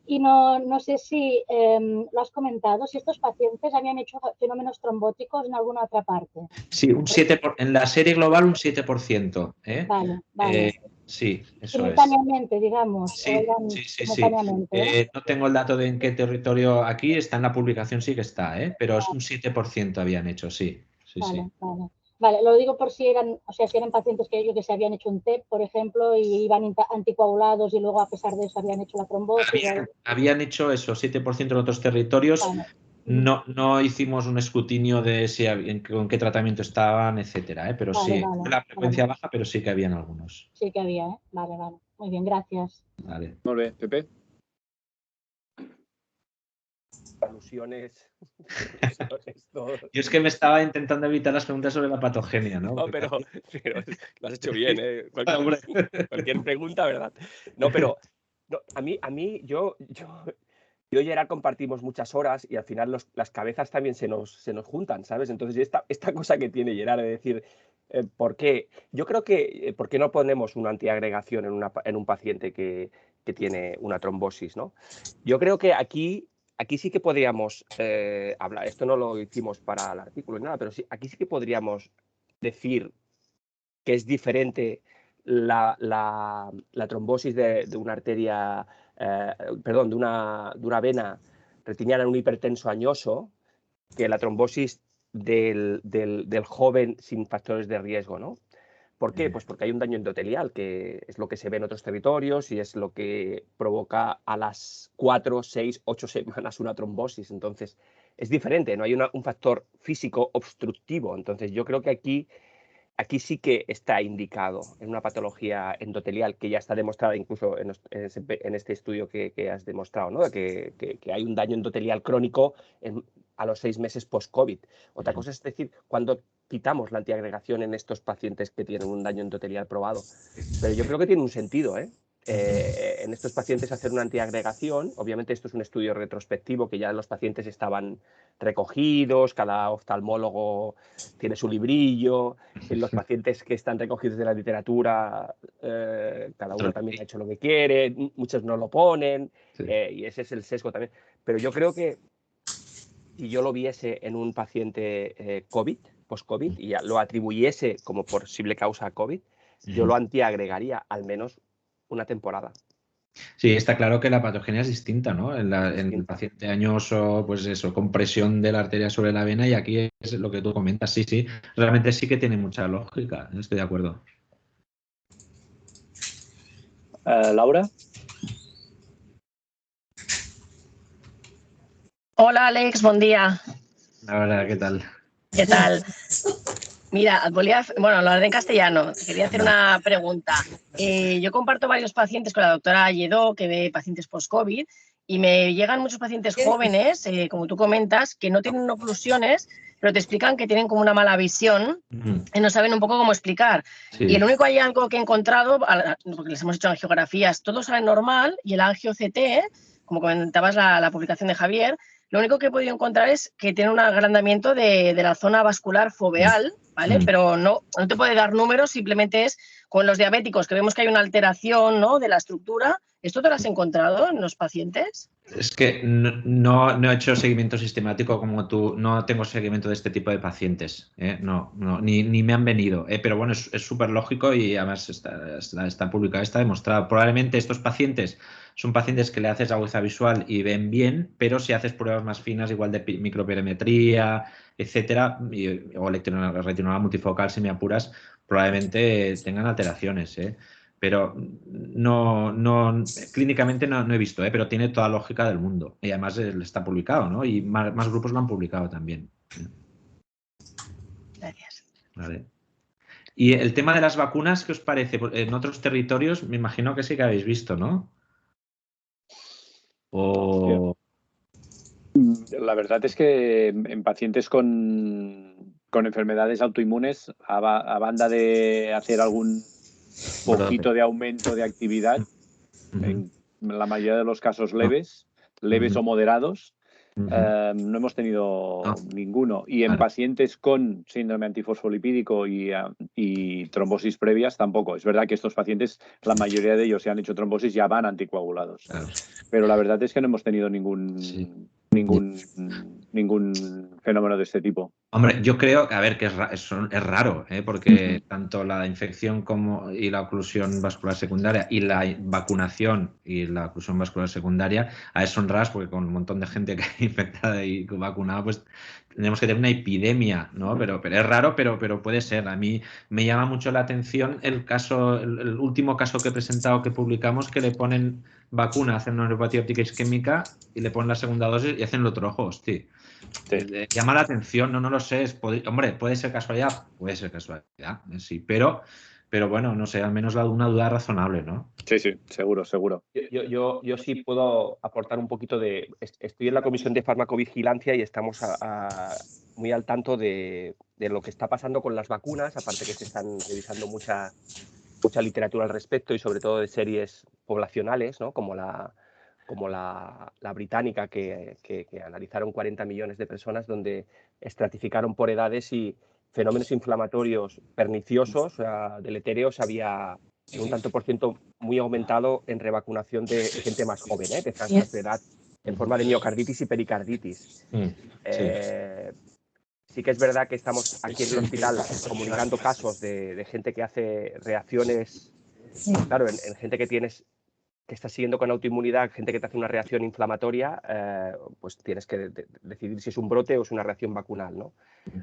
y no sé si lo has comentado, si estos pacientes habían hecho fenómenos trombóticos en alguna otra parte. Sí, en la serie global un 7%. Vale. Sí, eso simultáneamente, digamos. Sí. No tengo el dato de en qué territorio aquí, está en la publicación, sí que está, pero es un 7% habían hecho, sí. Vale, lo digo por si eran, o sea, si eran pacientes que se habían hecho un TEP, por ejemplo, y iban anticoagulados y luego a pesar de eso habían hecho la trombosis. Habían hecho eso, 7% en otros territorios. No hicimos un escrutinio de con qué tratamiento estaban, etcétera, pero sí, la frecuencia baja, pero sí que habían algunos. Sí que había, Vale. Muy bien, gracias. Vale. Muy bien, Pepe. Alusiones. Yo es que me estaba intentando evitar las preguntas sobre la patogenia, ¿no? No, pero lo has hecho bien, ¿eh? Cualquier pregunta, ¿verdad? No, pero a mí yo yo y Gerard compartimos muchas horas y al final las cabezas también se nos juntan, ¿sabes? Entonces, esta cosa que tiene Gerard de decir, ¿por qué? Yo creo que, ¿por qué no ponemos una antiagregación en un paciente que tiene una trombosis, ¿no? Yo creo que aquí sí que podríamos hablar, esto no lo hicimos para el artículo ni nada, pero sí, aquí sí que podríamos decir que es diferente la trombosis de una arteria, perdón, de una vena retiniana en un hipertenso añoso que la trombosis del joven sin factores de riesgo, ¿no? ¿Por qué? Pues porque hay un daño endotelial, que es lo que se ve en otros territorios y es lo que provoca a las 4, 6, 8 semanas una trombosis. Entonces, es diferente, no hay un factor físico obstructivo. Entonces, yo creo que aquí sí que está indicado en una patología endotelial que ya está demostrada incluso en este estudio que has demostrado, ¿no? Que hay un daño endotelial crónico a los 6 meses post-COVID. Otra cosa es decir, cuando quitamos la antiagregación en estos pacientes que tienen un daño endotelial probado. Pero yo creo que tiene un sentido, ¿eh? En estos pacientes hacer una antiagregación, obviamente esto es un estudio retrospectivo que ya los pacientes estaban recogidos, cada oftalmólogo tiene su librillo, los pacientes que están recogidos de la literatura, cada uno también ha hecho lo que quiere, muchos no lo ponen, sí. Y ese es el sesgo también. Pero yo creo que si yo lo viese en un paciente COVID, post-COVID, y ya lo atribuyese como posible causa COVID, yo lo antiagregaría al menos una temporada. Sí, está claro que la patogenia es distinta, ¿no? En el paciente añoso, pues eso, compresión de la arteria sobre la vena, y aquí es lo que tú comentas. Sí, sí, realmente sí que tiene mucha lógica, estoy de acuerdo. Laura. Hola, Alex, buen día. Hola, ¿qué tal? ¿Qué tal? Mira, lo haré en castellano. Quería hacer una pregunta. Yo comparto varios pacientes con la doctora Lledó, que ve pacientes post-COVID, y me llegan muchos pacientes jóvenes, como tú comentas, que no tienen oclusiones, pero te explican que tienen como una mala visión y no saben un poco cómo explicar. Sí. Y el único hallazgo que he encontrado, porque les hemos hecho angiografías, todo sale normal, y el angio-CT, como comentabas la publicación de Javier, lo único que he podido encontrar es que tiene un agrandamiento de la zona vascular foveal, ¿vale? Pero no te puede dar números, simplemente es con los diabéticos, que vemos que hay una alteración, ¿no?, de la estructura. ¿Esto te lo has encontrado en los pacientes? Es que no he hecho seguimiento sistemático como tú, no tengo seguimiento de este tipo de pacientes, no, ni me han venido, pero bueno, es súper lógico y además está publicado, está demostrado. Probablemente estos pacientes son pacientes que le haces agudeza visual y ven bien, pero si haces pruebas más finas, igual de microperimetría, etcétera, o retinal multifocal, si me apuras, probablemente tengan alteraciones, pero clínicamente no he visto, pero tiene toda la lógica del mundo. Y además está publicado, ¿no? Y más grupos lo han publicado también. Gracias. Vale. Y el tema de las vacunas, ¿qué os parece? En otros territorios me imagino que sí que habéis visto, ¿no? La verdad es que en pacientes con enfermedades autoinmunes, a banda de hacer algún poquito de aumento de actividad, en la mayoría de los casos leves o moderados, no hemos tenido ninguno. Y en pacientes con síndrome antifosfolipídico y trombosis previas tampoco. Es verdad que estos pacientes, la mayoría de ellos, se han hecho trombosis, ya van anticoagulados. Claro. Pero la verdad es que no hemos tenido ningún fenómeno de este tipo. Hombre, yo creo que, a ver, que es raro, porque tanto la infección y la oclusión vascular secundaria y la vacunación y la oclusión vascular secundaria, a veces son raras porque con un montón de gente que hay infectada y vacunada, pues tenemos que tener una epidemia, ¿no? Pero es raro, pero puede ser. A mí me llama mucho la atención el último caso que he presentado, que publicamos, que le ponen vacuna, hacen una neuropatía óptica isquémica y le ponen la segunda dosis y hacen el otro ojo, hostia. Sí. Llama la atención, no lo sé. Hombre, puede ser casualidad, sí, pero bueno, no sé, al menos una duda razonable, ¿no? Sí, seguro. Yo sí puedo aportar un poquito de... Estoy en la comisión de farmacovigilancia y estamos muy al tanto de lo que está pasando con las vacunas, aparte que se están revisando mucha literatura al respecto y sobre todo de series poblacionales, ¿no? Como como la británica, que analizaron 40 millones de personas, donde estratificaron por edades y fenómenos inflamatorios perniciosos, deletéreos, había un tanto por ciento muy aumentado en revacunación de gente más joven, de franjas de edad, en forma de miocarditis y pericarditis. Sí que es verdad que estamos aquí en el hospital comunicando casos de gente que hace reacciones, claro, en gente que está siguiendo con autoinmunidad, gente que te hace una reacción inflamatoria, pues tienes que decidir si es un brote o es una reacción vacunal, ¿no?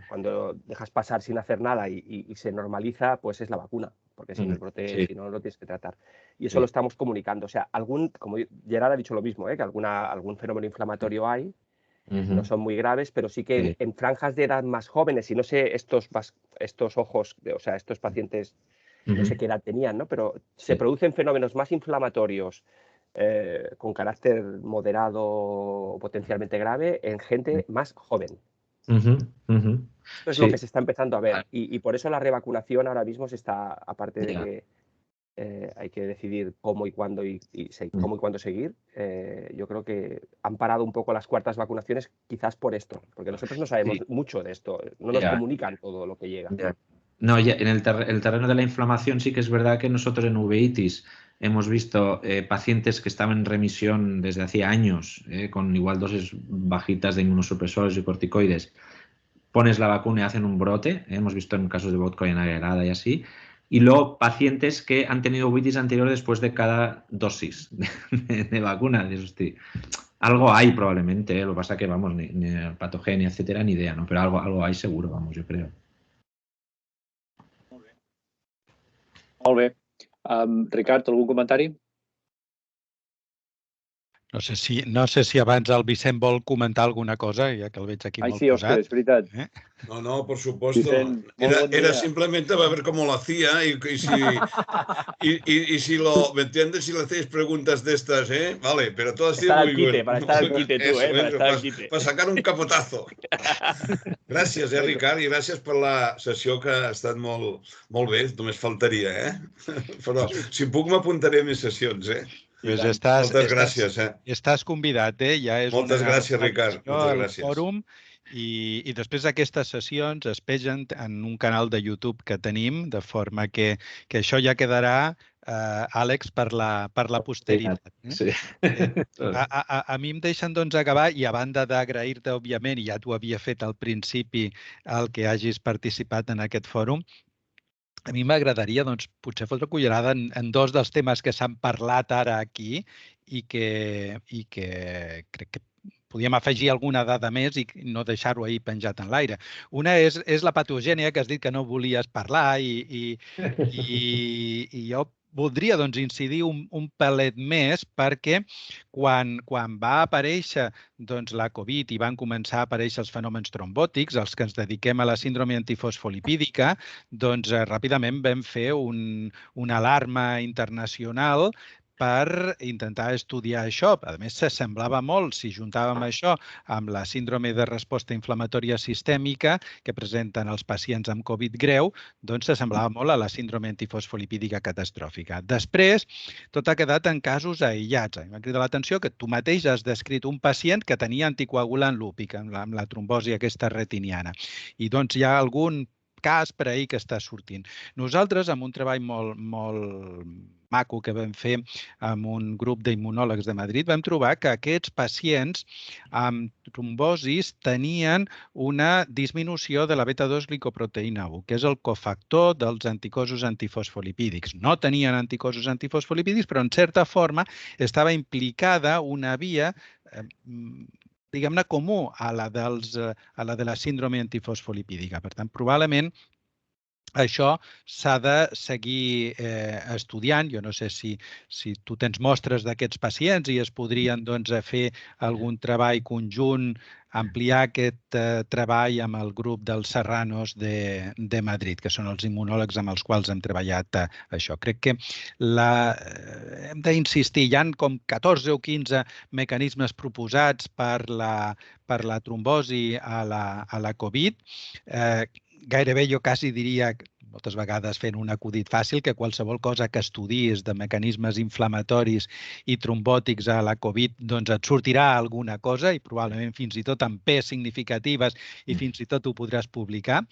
Cuando dejas pasar sin hacer nada y se normaliza, pues es la vacuna, porque si no el brote, si no lo tienes que tratar. Y eso lo estamos comunicando. O sea, como Gerard ha dicho lo mismo, que algún fenómeno inflamatorio hay, no son muy graves, pero sí que en franjas de edad más jóvenes, y no sé estos ojos, o sea, estos pacientes, no sé qué edad tenían, ¿no? Pero se producen fenómenos más inflamatorios con carácter moderado o potencialmente grave en gente más joven. Esto es lo que se está empezando a ver. Y por eso la revacunación ahora mismo se está, aparte de que hay que decidir cómo y cuándo cómo y cuándo seguir, yo creo que han parado un poco las cuartas vacunaciones quizás por esto, porque nosotros no sabemos mucho de esto, no nos comunican todo lo que llega. No, ya en el terreno de la inflamación sí que es verdad que nosotros en uveitis hemos visto pacientes que estaban en remisión desde hacía años, con igual dosis bajitas de inmunosupresores y corticoides. Pones la vacuna y hacen un brote, hemos visto en casos de vodka en aguerada y así. Y luego pacientes que han tenido uveitis anterior después de cada dosis de vacuna. Algo hay probablemente, lo que pasa que, vamos, ni patogenia, etcétera, ni idea, ¿no? Pero algo hay seguro, vamos, yo creo. Molt bé. Ricard, algun comentari? No sé si abans el Vicent vol comentar alguna cosa, ja que el veig aquí molt sí, Òscar, posat. es veritat. No, por supuesto. Era simplemente para ver cómo lo hacía y si ¿me entiendes? Si le hacéis preguntas de estas, Vale, pero todo ha sido muy bueno. Para estar al quite, tú, para estar al quite. Para sacar un capotazo. Gràcies, Ricard, i gràcies per la sessió que ha estat molt bé, només faltaria, Però si puc m'apuntaré a més sessions, Pues moltes gràcies, Estàs convidat, ja és moltes gràcies, Ricard, moltes gràcies. Fòrum, i després d'aquestes sessions es pegen en un canal de YouTube que tenim, de forma que això ja quedarà, Àlex, per la posteritat. Sí. A mi em deixen doncs acabar, i a banda d'agrair-te, òbviament, i ja t'ho havia fet al principi, el que hagis participat en aquest fòrum, a mi m'agradaria, doncs, potser fotre cullerada en dos dels temes que s'han parlat ara aquí i que crec que podíem afegir alguna dada més i no deixar-ho ahir penjat en l'aire. Una és la patogènia, que has dit que no volies parlar i jo voldria incidir un pelet més, perquè quan va aparèixer la Covid i van començar a aparèixer els fenòmens trombòtics, els que ens dediquem a la síndrome antifosfolipídica, ràpidament vam fer una alarma internacional per intentar estudiar això. A més, s'assemblava molt, si juntàvem això amb la síndrome de resposta inflamatòria sistèmica que presenten els pacients amb Covid greu, doncs s'assemblava molt a la síndrome antifosfolipídica catastròfica. Després, tot ha quedat en casos aïllats. M'ha cridat l'atenció que tu mateix has descrit un pacient que tenia anticoagulant lúpic, amb la trombosi aquesta retiniana. I doncs hi ha algun cas per ahir que està sortint. Nosaltres, amb un treball molt maco que vam fer amb un grup d'immunòlegs de Madrid, vam trobar que aquests pacients amb trombosis tenien una disminució de la beta-2-glicoproteïna 1, que és el cofactor dels anticossos antifosfolipídics. No tenien anticossos antifosfolipídics, però en certa forma estava implicada una via diguem-ne, comú a la de la síndrome antifosfolipídica. Per tant, probablement això s'ha de seguir estudiant. Jo no sé si tu tens mostres d'aquests pacients i es podrien fer algun treball conjunt, ampliar aquest treball amb el grup dels Serranos de Madrid, que són els immunòlegs amb els quals hem treballat això. Crec que hem d'insistir, hi ha com 14 o 15 mecanismes proposats per la trombosi a la Covid. Gairebé jo quasi diria moltes vegades fent un acudit fàcil, que qualsevol cosa que estudiïs de mecanismes inflamatoris i trombòtics a la Covid, doncs et sortirà alguna cosa i probablement fins i tot amb P significatives i fins i tot ho podràs publicar,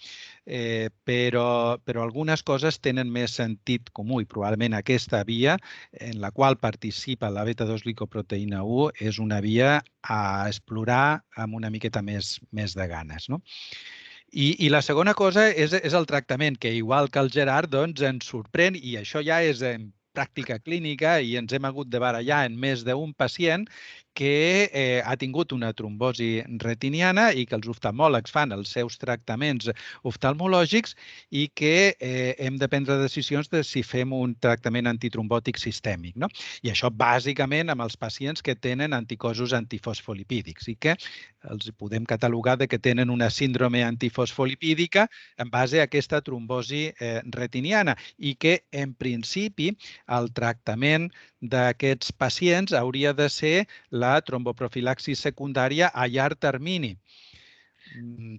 però algunes coses tenen més sentit comú i probablement aquesta via en la qual participa la beta-2-glicoproteïna 1 és una via a explorar amb una miqueta més de ganes, no? I la segona cosa és el tractament, que igual que el Gerard, doncs ens sorprèn, i això ja és en pràctica clínica i ens hem hagut de barallar en més d'un pacient que ha tingut una trombosi retiniana i que els oftalmòlegs fan els seus tractaments oftalmològics i que hem de prendre decisions de si fem un tractament antitrombòtic sistèmic, no? I això bàsicament amb els pacients que tenen anticossos antifosfolipídics i que els podem catalogar de que tenen una síndrome antifosfolipídica en base a aquesta trombosi retiniana i que, en principi, el tractament d'aquests pacients hauria de ser la tromboprofilaxis secundària a llarg termini.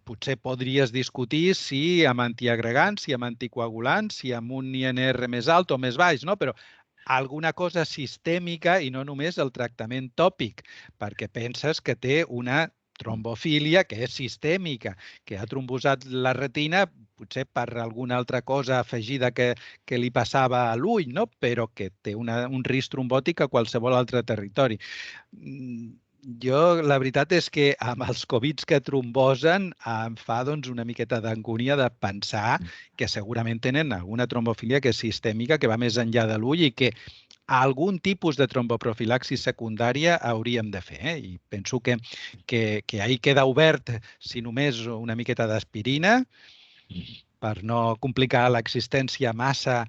Potser podries discutir si amb antiagregants, si amb anticoagulants, si amb un INR més alt o més baix, no? Però alguna cosa sistèmica i no només el tractament tòpic, perquè penses que té una trombofília que és sistèmica, que ha trombosat la retina potser per alguna altra cosa afegida que li passava a l'ull, no? Però que té un risc trombòtic a qualsevol altre territori. Jo, la veritat és que amb els Covids que trombosen em fa una miqueta d'angúnia de pensar que segurament tenen alguna trombofília que és sistèmica, que va més enllà de l'ull i que algun tipus de tromboprofilaxis secundària hauríem de fer. I penso que ahí queda obert, si només una miqueta d'aspirina, per no complicar l'existència massa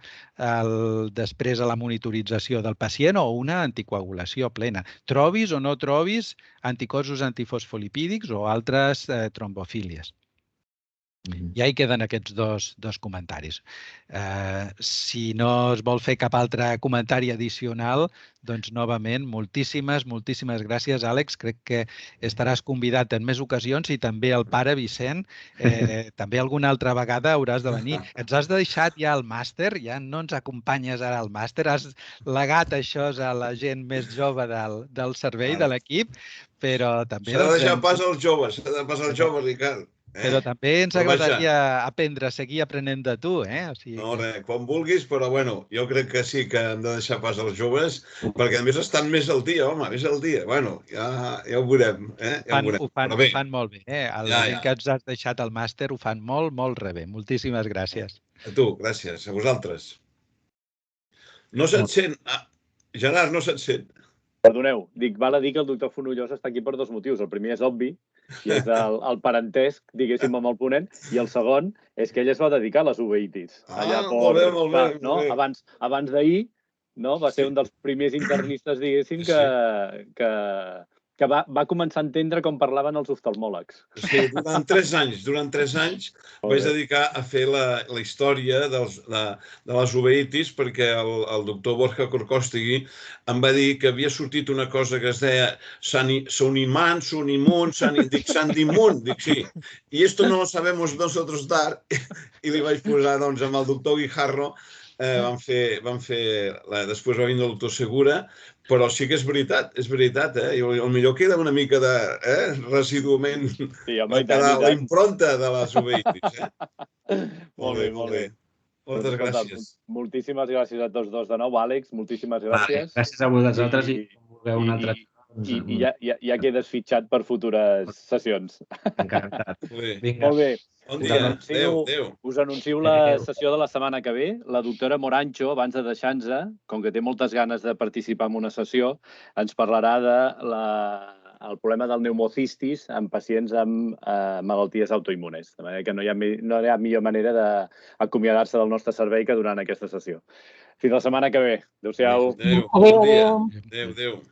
després a la monitorització del pacient, o una anticoagulació plena. Trobis o no trobis anticossos antifosfolipídics o altres trombofílies. I ahí queden aquests dos comentaris. Si no es vol fer cap altre comentari addicional, doncs novament, moltíssimes gràcies, Àlex. Crec que estaràs convidat en més ocasions i també el pare Vicent, també alguna altra vegada hauràs de venir. Ens has deixat ja el màster, ja no ens acompanyes ara al màster, has legat això a la gent més jove del servei, de l'equip, però també... S'ha de deixar pas als joves, Ricard. Però també ens agradaria aprendre, seguir aprenent de tu, O sigui no, res, quan vulguis, però bueno, jo crec que sí que hem de deixar pas als joves, perquè a més estan més al dia, home, més al dia. Bueno, ja ho veurem, Ho fan molt bé, La gent que ens has deixat al màster ho fan molt bé. Moltíssimes gràcies. A tu, gràcies, a vosaltres. No se't sent. Gerard, no se't sent. Perdoneu, val a dir que el doctor Fonollosa està aquí per dos motius. El primer és obvi, i és el parentesc, diguéssim, amb el ponent, i el segon és que ell es va dedicar a les uveitis. Molt bé. Abans d'ahir, va ser un dels primers internistes, diguéssim, que va començar a entendre com parlaven els oftalmòlegs. Sí, durant 3 anys vaig dedicar a fer la història de les uveitis, perquè el doctor Borja Korkostegui em va dir que havia sortit una cosa que es deia Soniman, Sonimun, Sandimun. Dic, sí. I esto no lo sabemos nosotros dar. I li vaig posar, doncs, amb el doctor Guijarro, vam fer, després va vindre el doctor Segura, però sí que és veritat, I potser queda una mica de residuament la impronta de les uveitis, Molt bé. Moltes gràcies. Moltíssimes gràcies a tots dos de nou, Àlex, moltíssimes gràcies. Gràcies a vosaltres i vulgueu una altra. I ja quedes fitxat per futures sessions. Encantat. Molt bé. Bon dia. Adéu. Us anuncio la sessió de la setmana que ve. La doctora Morancho, abans de deixar-nos, com que té moltes ganes de participar en una sessió, ens parlarà del problema del pneumocistis en pacients amb malalties autoimmunes. De manera que no hi ha millor manera d'acomiadar-se del nostre servei que durant aquesta sessió. Fins la setmana que ve. Adéu-siau. Adéu. Bon dia. Adéu.